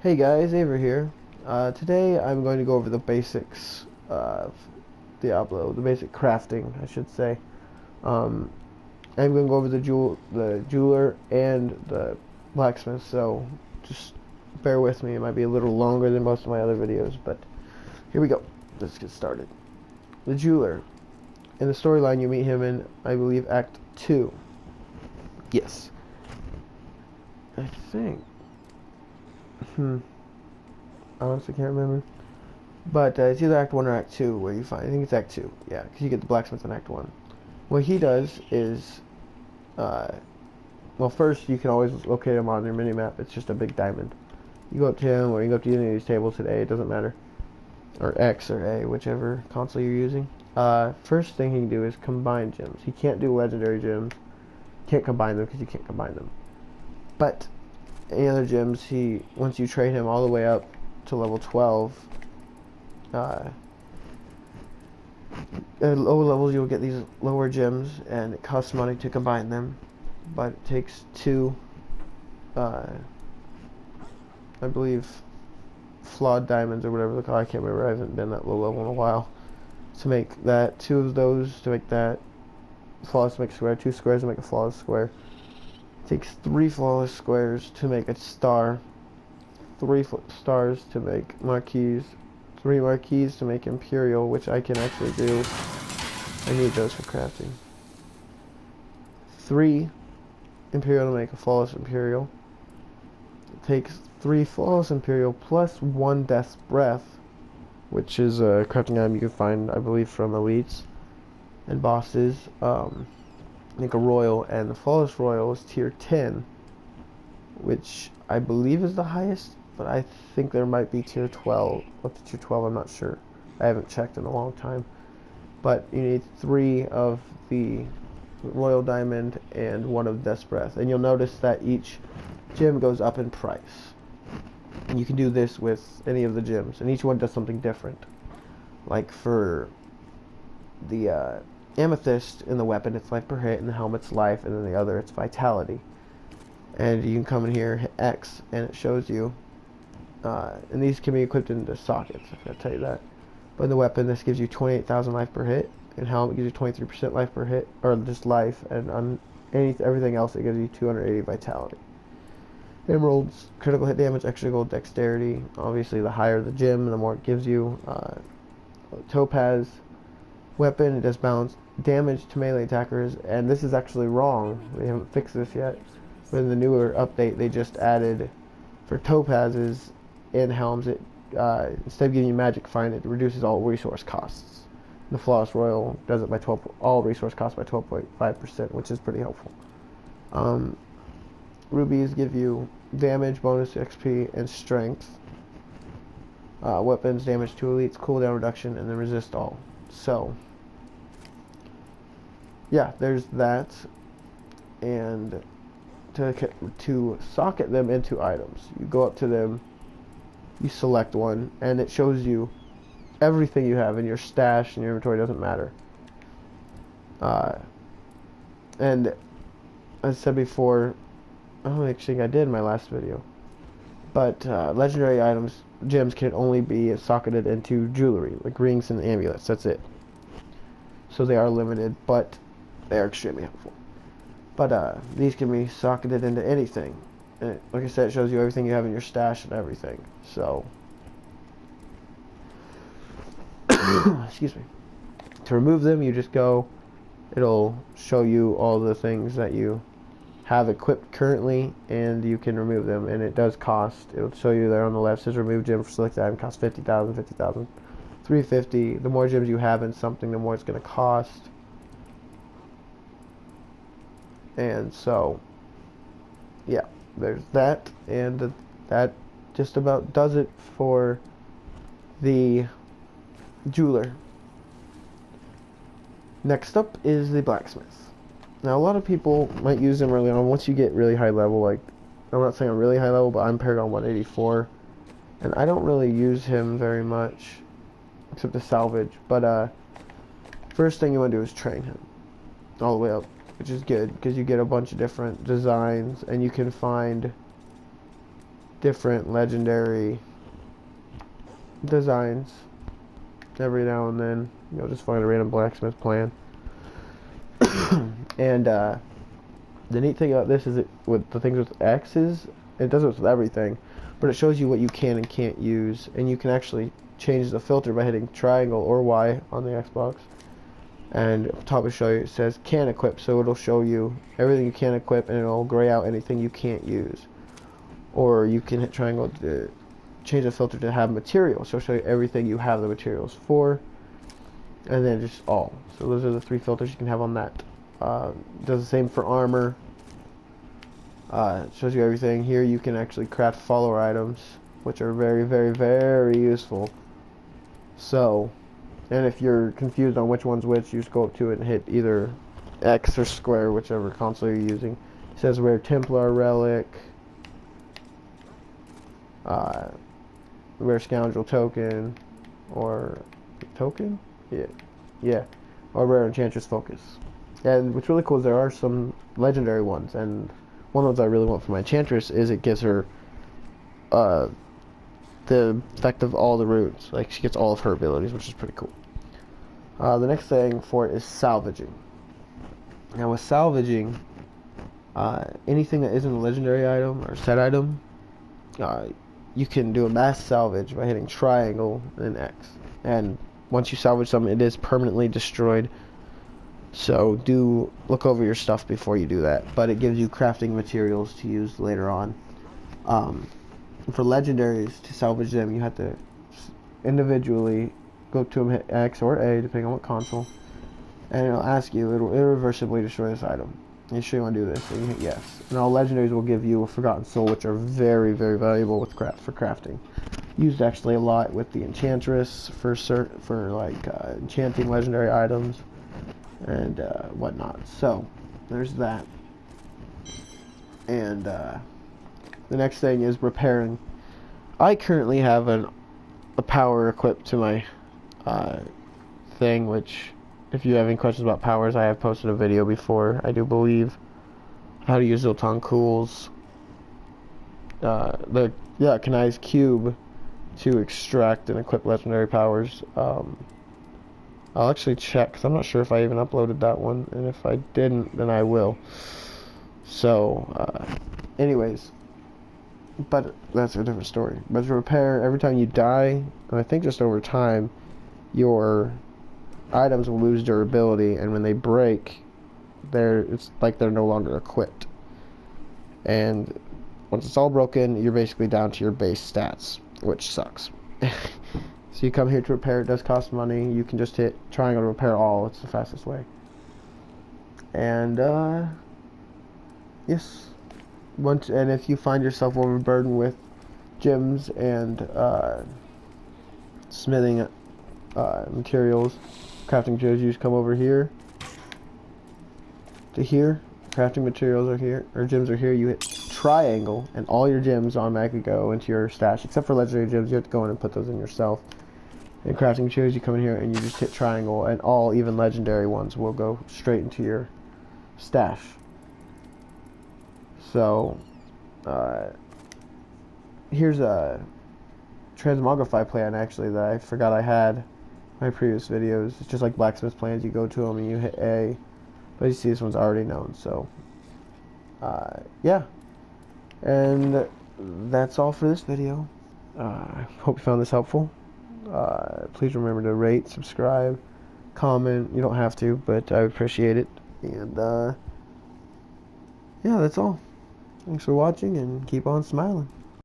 Hey guys, Avery here. Today I'm going to go over the basics of Diablo, the basic crafting, I should say. Um, I'm going to go over the jeweler and the blacksmith, so just bear with me. It might be a little longer than most of my other videos, but here we go. Let's get started. The jeweler. In the storyline, you meet him in, I believe, Act 2. Yes. I think. I honestly can't remember. But it's either Act 1 or Act 2 where you find... I think it's Act 2. Yeah, because you get the blacksmith in Act 1. What he does is... well, first, you can always locate him on your minimap. It's just a big diamond. You go up to him, or you can go up to any of these tables today. It doesn't matter. Or X or A, whichever console you're using. First thing he can do is combine gems. He can't do legendary gems. Can't combine them because you can't combine them. But any other gems, once you trade him all the way up to level 12, at lower levels you'll get these lower gems, and it costs money to combine them, but it takes two, I believe, flawed diamonds or whatever they're called. I can't remember. I haven't been that low level in a while. To make that, two of those to make that flawless to make a square, two squares to make a flawless square. It takes 3 flawless squares to make a star, 3 stars to make marquees, 3 marquees to make imperial, which I can actually do. I need those for crafting. 3 imperial to make a flawless imperial. It takes 3 flawless imperial plus 1 death's breath, which is a crafting item you can find, I believe, from elites and bosses. Make a royal, and the flawless royal is tier 10, which I believe is the highest, but I think there might be tier 12. Up to tier 12, I'm not sure. I haven't checked in a long time. But you need 3 of the royal diamond and 1 of death's breath, and you'll notice that each gem goes up in price. And you can do this with any of the gems, and each one does something different. Like for the amethyst in the weapon, it's life per hit, and the helmet's life, and then the other, it's vitality. And you can come in here, hit X, and it shows you. And these can be equipped into sockets, I forgot to tell you that. But in the weapon, this gives you 28,000 life per hit, and helmet gives you 23% life per hit, or just life, and on everything else, it gives you 280 vitality. Emeralds, critical hit damage, extra gold, dexterity. Obviously, the higher the gem, the more it gives you. Topaz, weapon, it does balance damage to melee attackers, and this is actually wrong. They haven't fixed this yet. But in the newer update, they just added for topazes in helms, it instead of giving you magic find, it reduces all resource costs. The flawless royal does it by all resource costs by 12.5%, which is pretty helpful. Rubies give you damage, bonus XP, and strength. Weapons, damage to elites, cooldown reduction, and then resist all. So, yeah, there's that. And to socket them into items, you go up to them, you select one, and it shows you everything you have in your stash and your inventory. Doesn't matter. And as I said before, I don't actually think I did in my last video, but legendary gems can only be socketed into jewelry, like rings and amulets. That's it. So they are limited, but they are extremely helpful. But these can be socketed into anything. And like I said, it shows you everything you have in your stash and everything. So, excuse me. To remove them, you just go. It'll show you all the things that you have equipped currently, and you can remove them, and it does cost. It'll show you there on the left, says remove gem for selected item, costs 50,000, 50,000, 350. The more gems you have in something, the more it's going to cost. And so, yeah, there's that, and that just about does it for the jeweler. Next up is the blacksmith. Now, a lot of people might use them early on. Once you get really high level, like, I'm not saying I'm really high level, but I'm Paragon 184, and I don't really use him very much, except to salvage. But first thing you want to do is train him all the way up, which is good, because you get a bunch of different designs, and you can find different legendary designs every now and then. You'll just find a random blacksmith plan. And the neat thing about this is with the things with X's, it does it with everything, but it shows you what you can and can't use, and you can actually change the filter by hitting triangle or Y on the Xbox. And up top will show you, it says can equip, so it'll show you everything you can equip, and it'll gray out anything you can't use. Or you can hit triangle to change the filter to have materials, so it'll show you everything you have the materials for, and then just all. So those are the 3 filters you can have on that. Does the same for armor. Shows you everything. Here you can actually craft follower items, which are very, very, very useful. So, and if you're confused on which one's which, you just go up to it and hit either X or square, whichever console you're using. It says rare Templar relic, rare scoundrel token, or token? Yeah, or rare enchantress focus. And what's really cool is there are some legendary ones, and one of the ones I really want for my enchantress is it gives her the effect of all the runes. Like, she gets all of her abilities, which is pretty cool. The next thing for it is salvaging. Now with salvaging, anything that isn't a legendary item or set item, you can do a mass salvage by hitting triangle and X. And once you salvage something, it is permanently destroyed. So do look over your stuff before you do that. But it gives you crafting materials to use later on. For legendaries, to salvage them, you have to individually go to them, hit X or A, depending on what console, and it'll ask you, it'll irreversibly destroy this item. You sure you want to do this? And you hit yes. And all legendaries will give you a Forgotten Soul, which are very, very valuable with for crafting. Used actually a lot with the Enchantress for enchanting legendary items and whatnot. So there's that. And the next thing is repairing. I currently have a power equipped to my thing, which, if you have any questions about powers, I have posted a video before, I do believe, how to use Zoltan Cool's Kanai's cube to extract and equip legendary powers. I'll actually check, because I'm not sure if I even uploaded that one, and if I didn't, then I will. So, anyways, but that's a different story. But to repair, every time you die, and I think just over time, your items will lose durability, and when they break, it's like they're no longer equipped. And once it's all broken, you're basically down to your base stats, which sucks. So you come here to repair. It does cost money. You can just hit triangle to repair all. It's the fastest way. And yes, and if you find yourself overburdened with gems and smithing materials, crafting materials, you just come over here to here. Crafting materials are here, or gems are here. You hit triangle, and all your gems automatically go into your stash, except for legendary gems. You have to go in and put those in yourself. And crafting materials, you come in here and you just hit triangle, and all, even legendary ones, will go straight into your stash. So, here's a transmogrify plan, actually, that I forgot I had in my previous videos. It's just like blacksmith plans. You go to them and you hit A, but you see this one's already known. So, yeah, and that's all for this video. I hope you found this helpful. Please remember to rate, subscribe, comment. You don't have to, but I would appreciate it. And yeah, that's all. Thanks for watching, and keep on smiling.